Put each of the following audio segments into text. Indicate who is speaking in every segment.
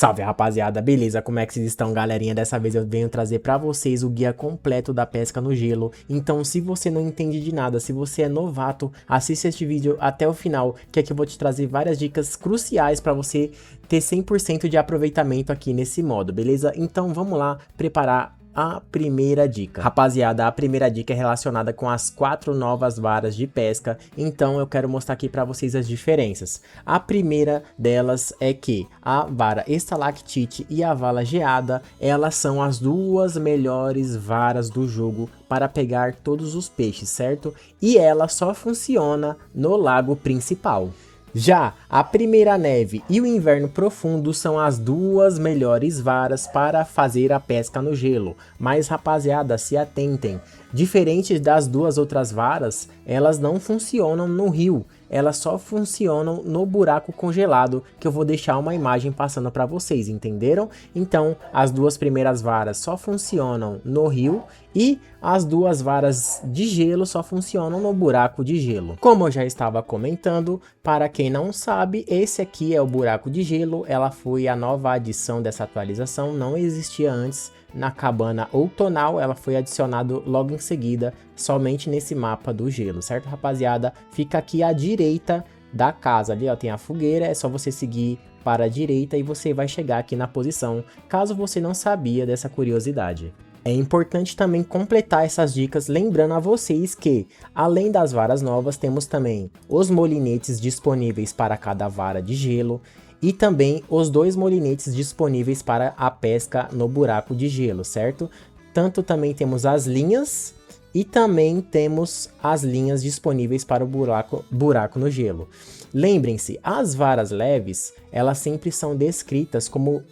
Speaker 1: Salve, rapaziada, beleza? Como é que vocês estão, galerinha? Dessa vez eu venho trazer pra vocês o guia completo da pesca no gelo. Então, se você não entende de nada, se você é novato, assista este vídeo até o final, que aqui eu vou te trazer várias dicas cruciais pra você ter 100% de aproveitamento aqui nesse modo, beleza? Então, vamos lá preparar a primeira dica. Rapaziada, a primeira dica é relacionada com as 4 novas varas de pesca, então eu quero mostrar aqui para vocês as diferenças. A primeira delas é que a vara estalactite e a vara geada, elas são as duas melhores varas do jogo para pegar todos os peixes, certo? E ela só funciona no lago principal. Já a primeira neve e o inverno profundo são as duas melhores varas para fazer a pesca no gelo. Mas rapaziada, se atentem, diferente das duas outras varas, elas não funcionam no rio. Elas só funcionam no buraco congelado, que eu vou deixar uma imagem passando para vocês, entenderam? Então, as duas primeiras varas só funcionam no rio e as duas varas de gelo só funcionam no buraco de gelo. Como eu já estava comentando, para quem não sabe, esse aqui é o buraco de gelo, ela foi a nova adição dessa atualização, não existia antes. Na cabana outonal, ela foi adicionada logo em seguida, somente nesse mapa do gelo, certo, rapaziada? Fica aqui à direita da casa, ali ó, tem a fogueira, é só você seguir para a direita e você vai chegar aqui na posição, caso você não sabia dessa curiosidade. É importante também completar essas dicas, lembrando a vocês que, além das varas novas, temos também os molinetes disponíveis para cada vara de gelo, e também os 2 molinetes disponíveis para a pesca no buraco de gelo, certo? Tanto também temos as linhas e também temos as linhas disponíveis para o buraco no gelo. Lembrem-se, as varas leves, elas sempre são descritas como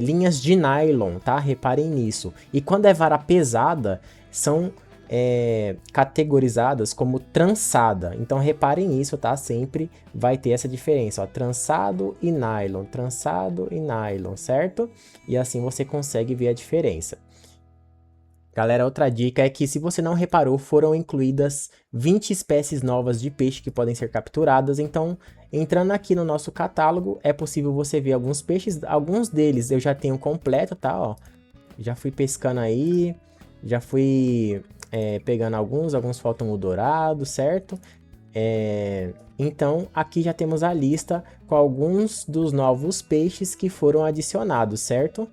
Speaker 1: linhas de nylon, tá? Reparem nisso. E quando é vara pesada, são categorizadas como trançada, então reparem nisso, tá? Sempre vai ter essa diferença, ó, trançado e nylon, certo? E assim você consegue ver a diferença. Galera, outra dica é que, se você não reparou, foram incluídas 20 espécies novas de peixe que podem ser capturadas. Então, entrando aqui no nosso catálogo, é possível você ver alguns peixes, alguns deles eu já tenho completo, tá? Ó, já fui pescando aí, já fui pegando alguns faltam o dourado, certo? Então aqui já temos a lista com alguns dos novos peixes que foram adicionados, certo?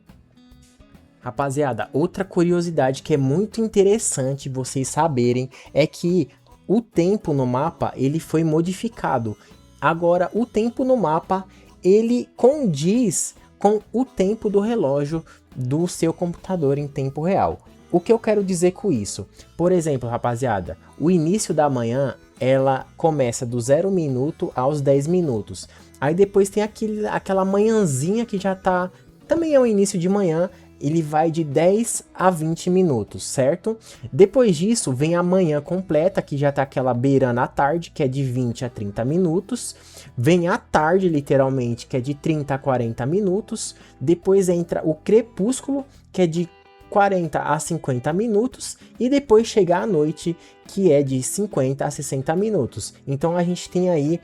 Speaker 1: Rapaziada, outra curiosidade que é muito interessante vocês saberem é que o tempo no mapa ele foi modificado. Agora o tempo no mapa ele condiz com o tempo do relógio do seu computador em tempo real. O que eu quero dizer com isso? Por exemplo, rapaziada, o início da manhã, ela começa do 0 minuto aos 10 minutos. Aí depois tem aquela manhãzinha que já tá, também é o início de manhã, ele vai de 10 a 20 minutos, certo? Depois disso vem a manhã completa, que já tá aquela beirando a tarde, que é de 20 a 30 minutos. Vem a tarde, literalmente, que é de 30 a 40 minutos. Depois entra o crepúsculo, que é de 40 a 50 minutos, e depois chega a noite, que é de 50 a 60 minutos. Então a gente tem aí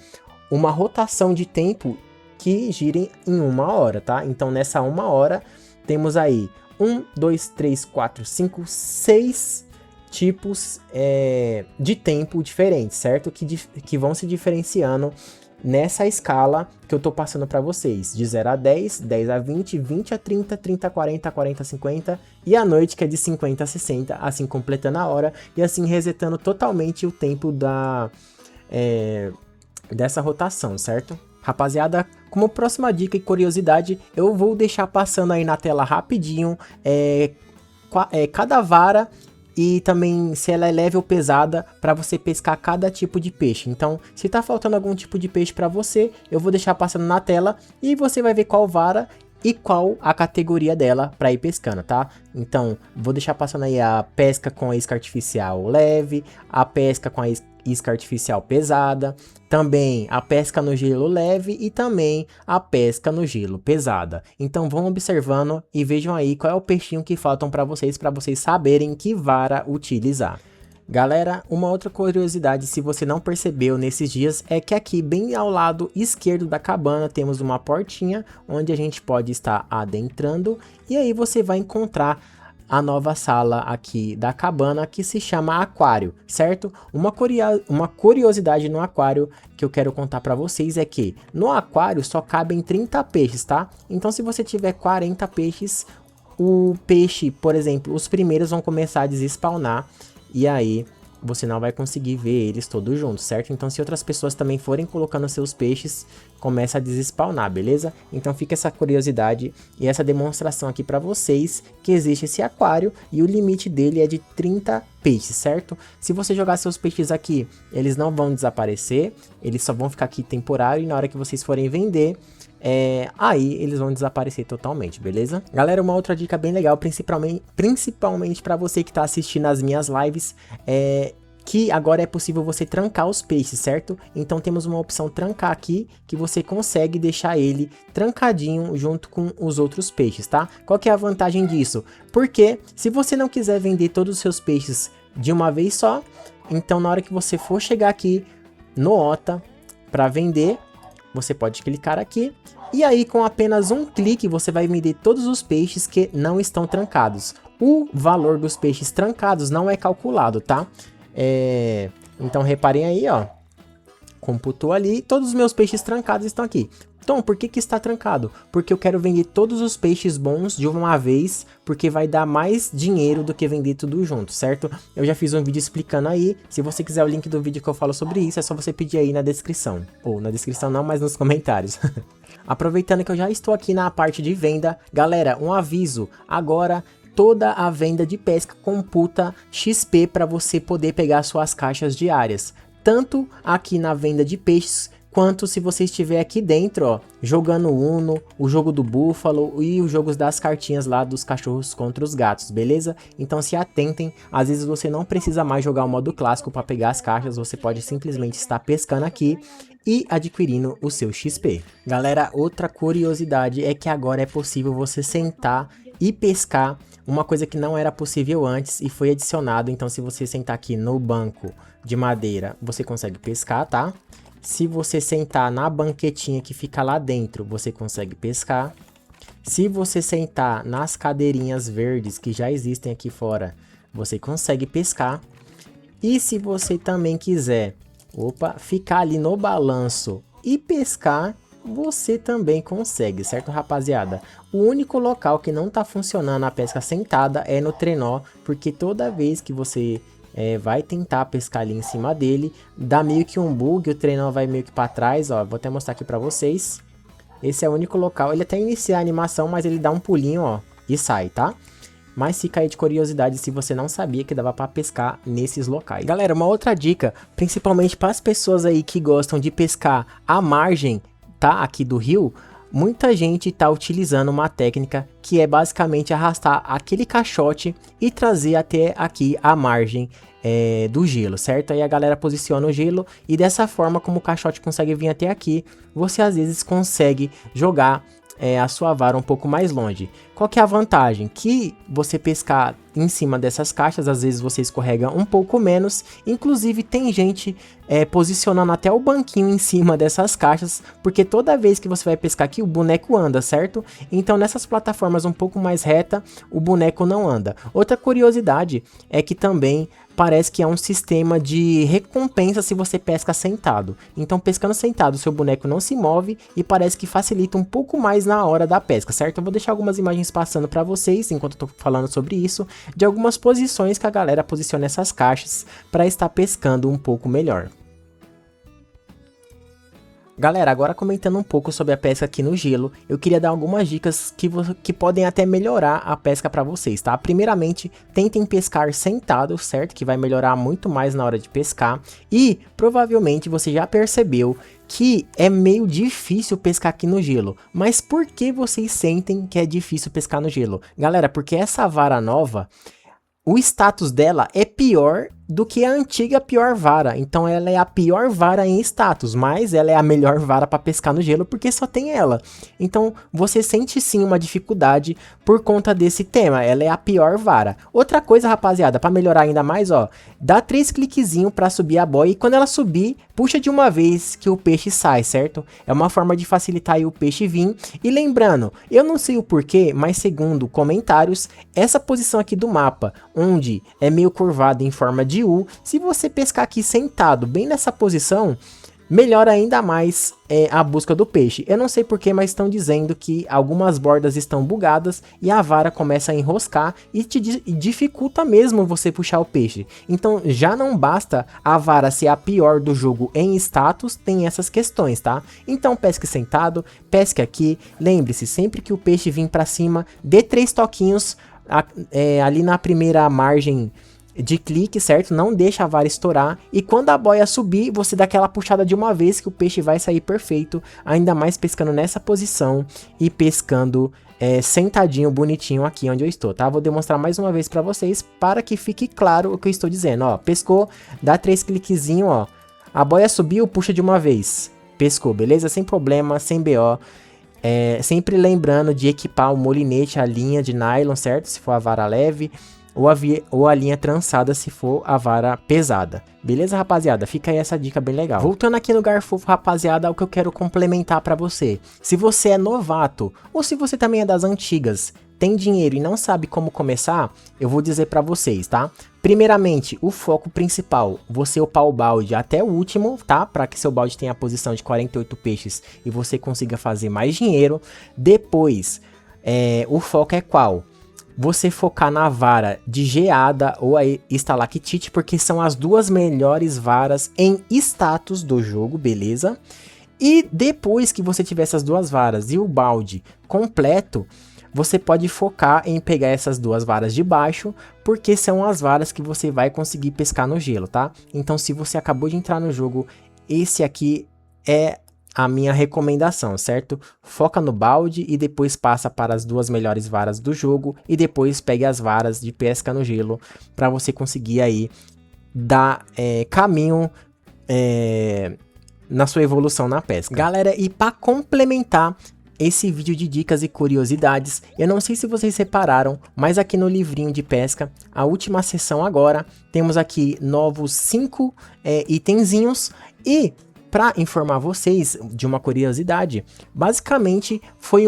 Speaker 1: uma rotação de tempo que gira em 1 hora, tá? Então nessa 1 hora temos aí 1, 2, 3, 4, 5, 6 tipos de tempo diferentes, certo? Que vão se diferenciando nessa escala que eu tô passando para vocês, de 0 a 10, 10 a 20, 20 a 30, 30 a 40, 40 a 50 e a noite que é de 50 a 60, assim completando a hora e assim resetando totalmente o tempo dessa rotação, certo? Rapaziada, como próxima dica e curiosidade, eu vou deixar passando aí na tela rapidinho cada vara e também se ela é leve ou pesada para você pescar cada tipo de peixe. Então, se tá faltando algum tipo de peixe para você, eu vou deixar passando na tela e você vai ver qual vara e qual a categoria dela para ir pescando, tá? Então, vou deixar passando aí a pesca com a isca artificial leve, a pesca com a isca artificial pesada, também a pesca no gelo leve e também a pesca no gelo pesada. Então vão observando e vejam aí qual é o peixinho que faltam para vocês saberem que vara utilizar. Galera, uma outra curiosidade, se você não percebeu nesses dias, é que aqui bem ao lado esquerdo da cabana temos uma portinha onde a gente pode estar adentrando e aí você vai encontrar a nova sala aqui da cabana que se chama aquário, certo? Uma curiosidade no aquário que eu quero contar para vocês é que no aquário só cabem 30 peixes, tá? Então se você tiver 40 peixes, o peixe, por exemplo, os primeiros vão começar a despawnar e aí você não vai conseguir ver eles todos juntos, certo? Então se outras pessoas também forem colocando seus peixes, começa a despawnar, beleza? Então fica essa curiosidade e essa demonstração aqui para vocês que existe esse aquário e o limite dele é de 30 peixes, certo? Se você jogar seus peixes aqui, eles não vão desaparecer, eles só vão ficar aqui temporário e na hora que vocês forem vender, aí eles vão desaparecer totalmente, beleza? Galera, uma outra dica bem legal, principalmente para você que tá assistindo as minhas lives, que agora é possível você trancar os peixes, certo? Então temos uma opção trancar aqui, que você consegue deixar ele trancadinho junto com os outros peixes, tá? Qual que é a vantagem disso? Porque se você não quiser vender todos os seus peixes de uma vez só, então na hora que você for chegar aqui no OTA para vender, você pode clicar aqui e aí com apenas um clique você vai vender todos os peixes que não estão trancados. O valor dos peixes trancados não é calculado, tá? Então reparem aí, ó, computou ali, todos os meus peixes trancados estão aqui. Tom, por que está trancado? Porque eu quero vender todos os peixes bons de uma vez, porque vai dar mais dinheiro do que vender tudo junto, certo? Eu já fiz um vídeo explicando aí, se você quiser o link do vídeo que eu falo sobre isso, é só você pedir aí na descrição. Ou na descrição não, mas nos comentários. Aproveitando que eu já estou aqui na parte de venda, galera, um aviso, agora toda a venda de pesca computa XP para você poder pegar suas caixas diárias, tanto aqui na venda de peixes, quanto se você estiver aqui dentro, ó, jogando Uno, o jogo do búfalo e os jogos das cartinhas lá dos cachorros contra os gatos, beleza? Então se atentem, às vezes você não precisa mais jogar o modo clássico para pegar as caixas, você pode simplesmente estar pescando aqui e adquirindo o seu XP. Galera, outra curiosidade é que agora é possível você sentar e pescar, uma coisa que não era possível antes e foi adicionado. Então se você sentar aqui no banco de madeira, você consegue pescar, tá? Se você sentar na banquetinha que fica lá dentro, você consegue pescar. Se você sentar nas cadeirinhas verdes que já existem aqui fora, você consegue pescar. E se você também quiser, ficar ali no balanço e pescar, você também consegue, certo, rapaziada? O único local que não tá funcionando a pesca sentada é no trenó, porque toda vez que você vai tentar pescar ali em cima dele, dá meio que um bug, o trenó vai meio que para trás, ó, vou até mostrar aqui para vocês. Esse é o único local, ele até inicia a animação, mas ele dá um pulinho, ó, e sai, tá? Mas fica aí de curiosidade se você não sabia que dava para pescar nesses locais. Galera, uma outra dica, principalmente para as pessoas aí que gostam de pescar à margem, tá, aqui do rio, muita gente tá utilizando uma técnica que é basicamente arrastar aquele caixote e trazer até aqui a margem do gelo, certo? Aí a galera posiciona o gelo e dessa forma, como o caixote consegue vir até aqui, você às vezes consegue jogar a sua vara um pouco mais longe. Qual que é a vantagem? Que você pescar em cima dessas caixas, às vezes você escorrega um pouco menos. Inclusive tem gente posicionando até o banquinho em cima dessas caixas, porque toda vez que você vai pescar aqui, o boneco anda, certo? Então nessas plataformas um pouco mais reta, o boneco não anda. Outra curiosidade é que também parece que é um sistema de recompensa se você pesca sentado. Então pescando sentado, seu boneco não se move e parece que facilita um pouco mais na hora da pesca, certo? Eu vou deixar algumas imagens passando para vocês, enquanto eu tô falando sobre isso, de algumas posições que a galera posiciona essas caixas para estar pescando um pouco melhor. Galera, agora comentando um pouco sobre a pesca aqui no gelo, eu queria dar algumas dicas que podem até melhorar a pesca para vocês, tá? Primeiramente, tentem pescar sentado, certo? Que vai melhorar muito mais na hora de pescar. E, provavelmente, você já percebeu que é meio difícil pescar aqui no gelo. Mas por que vocês sentem que é difícil pescar no gelo? Galera, porque essa vara nova, o status dela é pior do que a antiga pior vara. Então ela é a pior vara em status, mas ela é a melhor vara para pescar no gelo porque só tem ela. Então você sente sim uma dificuldade por conta desse tema, ela é a pior vara. Outra coisa, rapaziada, para melhorar ainda mais, ó, dá 3 cliquezinhos para subir a boia e quando ela subir, puxa de uma vez que o peixe sai, certo? É uma forma de facilitar aí o peixe vir. E lembrando, eu não sei o porquê, mas segundo comentários, essa posição aqui do mapa, onde é meio curvado em forma de U, se você pescar aqui sentado bem nessa posição, melhora ainda mais a busca do peixe. Eu não sei porquê, mas estão dizendo que algumas bordas estão bugadas e a vara começa a enroscar e te dificulta mesmo você puxar o peixe. Então já não basta a vara ser a pior do jogo em status, tem essas questões, tá? Então pesque sentado, pesque aqui, lembre-se, sempre que o peixe vir para cima, dê 3 toquinhos ali na primeira margem de clique, certo? Não deixa a vara estourar e quando a boia subir, você dá aquela puxada de uma vez que o peixe vai sair perfeito, ainda mais pescando nessa posição e pescando sentadinho, bonitinho aqui onde eu estou, tá? Vou demonstrar mais uma vez para vocês para que fique claro o que eu estou dizendo, ó. Pescou, dá 3 cliquezinhos, ó. A boia subiu, puxa de uma vez. Pescou, beleza? Sem problema, sem BO. Sempre lembrando de equipar o molinete, a linha de nylon, certo? Se for a vara leve. Ou a linha trançada se for a vara pesada. Beleza, rapaziada? Fica aí essa dica bem legal. Voltando aqui no Garfofo, rapaziada, o que eu quero complementar pra você. Se você é novato, ou se você também é das antigas, tem dinheiro e não sabe como começar, eu vou dizer pra vocês, tá? Primeiramente, o foco principal, você upar o balde até o último, tá? Para que seu balde tenha a posição de 48 peixes e você consiga fazer mais dinheiro. Depois, o foco é qual? Você focar na vara de geada ou a estalactite, porque são as duas melhores varas em status do jogo, beleza? E depois que você tiver essas duas varas e o balde completo, você pode focar em pegar essas duas varas de baixo, porque são as varas que você vai conseguir pescar no gelo, tá? Então se você acabou de entrar no jogo, esse aqui é a minha recomendação, certo? Foca no balde e depois passa para as duas melhores varas do jogo e depois pegue as varas de pesca no gelo para você conseguir aí dar caminho na sua evolução na pesca. Galera, e para complementar esse vídeo de dicas e curiosidades, eu não sei se vocês repararam, mas aqui no livrinho de pesca, a última sessão agora, temos aqui novos 5 itenzinhos e para informar vocês de uma curiosidade, basicamente foi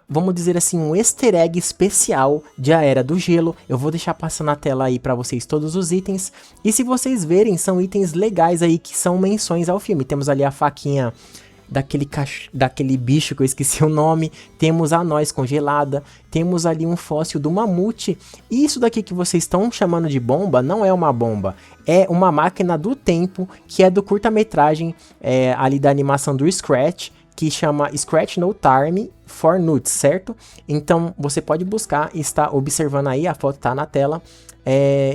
Speaker 1: vamos dizer assim, um easter egg especial de A Era do Gelo. Eu vou deixar passando na tela aí para vocês todos os itens. E se vocês verem, são itens legais aí que são menções ao filme. Temos ali a faquinha daquele bicho que eu esqueci o nome, temos a noz congelada, temos ali um fóssil do mamute, e isso daqui que vocês estão chamando de bomba, não é uma bomba, é uma máquina do tempo, que é do curta-metragem ali da animação do Scratch, que chama Scratch No Time for Nuts, certo? Então você pode buscar e está observando aí, a foto tá na tela.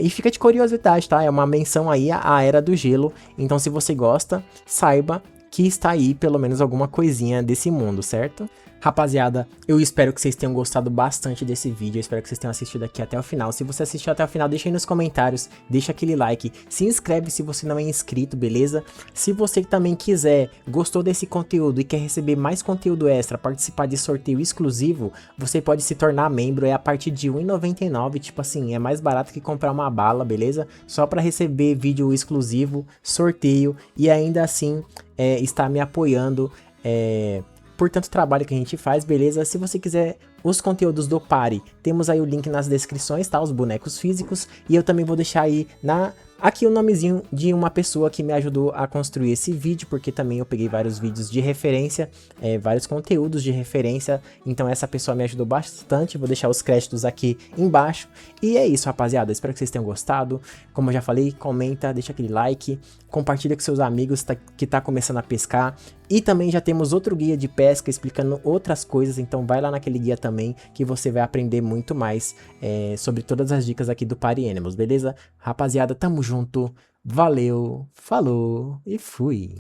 Speaker 1: E fica de curiosidade, tá? É uma menção aí à Era do Gelo, então se você gosta, saiba que está aí pelo menos alguma coisinha desse mundo, certo? Rapaziada, eu espero que vocês tenham gostado bastante desse vídeo, eu espero que vocês tenham assistido aqui até o final. Se você assistiu até o final, deixa aí nos comentários, deixa aquele like, se inscreve se você não é inscrito, beleza? Se você também quiser, gostou desse conteúdo e quer receber mais conteúdo extra, participar de sorteio exclusivo, você pode se tornar membro, a partir de R$ 1,99, tipo assim, é mais barato que comprar uma bala, beleza? Só para receber vídeo exclusivo, sorteio e ainda assim estar me apoiando, por tanto trabalho que a gente faz, beleza? Se você quiser os conteúdos do Pari, temos aí o link nas descrições, tá? Os bonecos físicos. E eu também vou deixar aí aqui o nomezinho de uma pessoa que me ajudou a construir esse vídeo, porque também eu peguei vários vídeos de referência, vários conteúdos de referência, então essa pessoa me ajudou bastante, vou deixar os créditos aqui embaixo. E é isso, rapaziada, espero que vocês tenham gostado. Como eu já falei, comenta, deixa aquele like, compartilha com seus amigos que tá começando a pescar. E também já temos outro guia de pesca explicando outras coisas, então vai lá naquele guia também, que você vai aprender muito mais sobre todas as dicas aqui do Party Animals, beleza? Rapaziada, tamo junto, valeu, falou e fui!